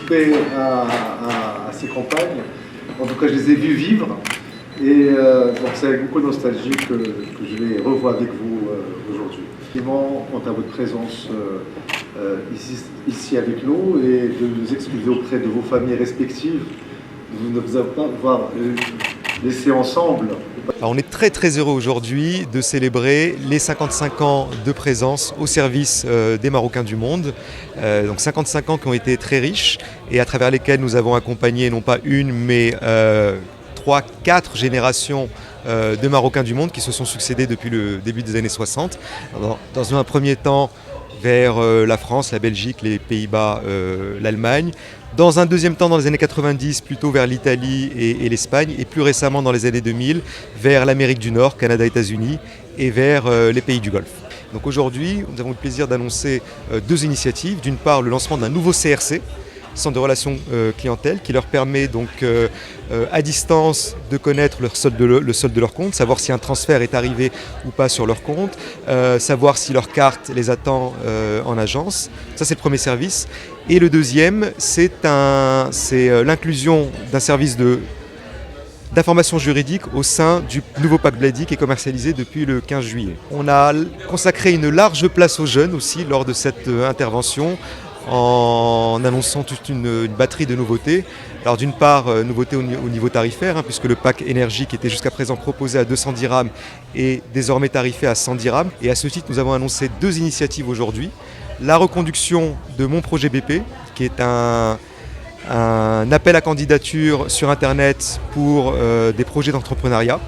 participé à ces campagnes. En tout cas, je les ai vus vivre. Et donc c'est avec beaucoup de nostalgie que je les revois avec vous aujourd'hui. Effectivement, quant à votre présence ici avec nous et de nous excuser auprès de vos familles respectives, de ne vous avoir laissé ensemble. Alors on est très très heureux aujourd'hui de célébrer les 55 ans de présence au service des Marocains du monde. Donc 55 ans qui ont été très riches et à travers lesquels nous avons accompagné non pas une mais 3-4 générations de Marocains du monde qui se sont succédés depuis le début des années 60. Dans un premier temps vers la France, la Belgique, les Pays-Bas, l'Allemagne. Dans un deuxième temps, dans les années 90, plutôt vers l'Italie et l'Espagne. Et plus récemment, dans les années 2000, vers l'Amérique du Nord, Canada, États-Unis et vers les pays du Golfe. Donc aujourd'hui, nous avons le plaisir d'annoncer deux initiatives. D'une part, le lancement d'un nouveau CRC, Centre de relations clientèle, qui leur permet donc à distance de connaître le solde de leur compte, savoir si un transfert est arrivé ou pas sur leur compte, savoir si leur carte les attend en agence. Ça, c'est le premier service. Et le deuxième, c'est l'inclusion d'un service d'information juridique au sein du nouveau pack Blady qui est commercialisé depuis le 15 juillet. On a consacré une large place aux jeunes aussi lors de cette intervention, en annonçant toute une batterie de nouveautés. Alors d'une part, nouveauté au niveau tarifaire, puisque le pack énergie qui était jusqu'à présent proposé à 200 dirhams est désormais tarifé à 100 dirhams. Et à ce titre, nous avons annoncé deux initiatives aujourd'hui. La reconduction de Mon Projet BP, qui est un appel à candidature sur Internet pour des projets d'entrepreneuriat.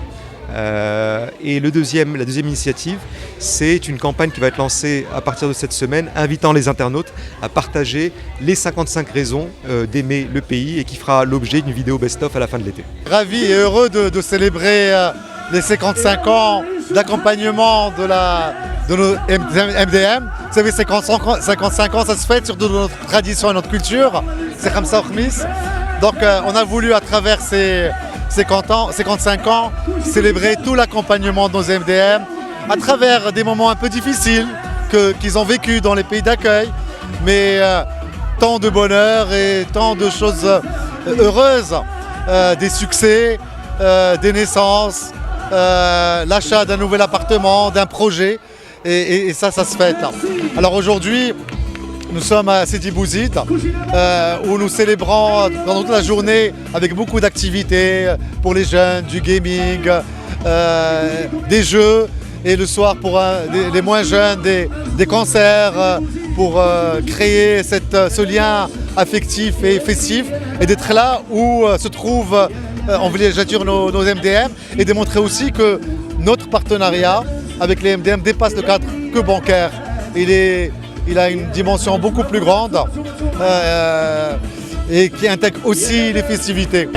Et la deuxième initiative, c'est une campagne qui va être lancée à partir de cette semaine, invitant les internautes à partager les 55 raisons d'aimer le pays et qui fera l'objet d'une vidéo best-of à la fin de l'été. Ravi et heureux de célébrer les 55 ans d'accompagnement de nos MDM. Vous savez, 55 ans, ça se fête surtout dans notre tradition et notre culture. C'est comme ça au Khmis. Donc on a voulu à travers ces 55 ans, célébrer tout l'accompagnement de nos MDM à travers des moments un peu difficiles qu'ils ont vécu dans les pays d'accueil, mais tant de bonheur et tant de choses heureuses, des succès, des naissances, l'achat d'un nouvel appartement, d'un projet, et ça se fête. Alors aujourd'hui, nous sommes à Sidi Bouzid où nous célébrons pendant toute la journée avec beaucoup d'activités pour les jeunes, du gaming, des jeux et le soir pour les moins jeunes des concerts pour créer ce lien affectif et festif et d'être là où se trouvent en villégiature nos MDM et démontrer aussi que notre partenariat avec les MDM dépasse le cadre que bancaire. Il a une dimension beaucoup plus grande et qui intègre aussi les festivités.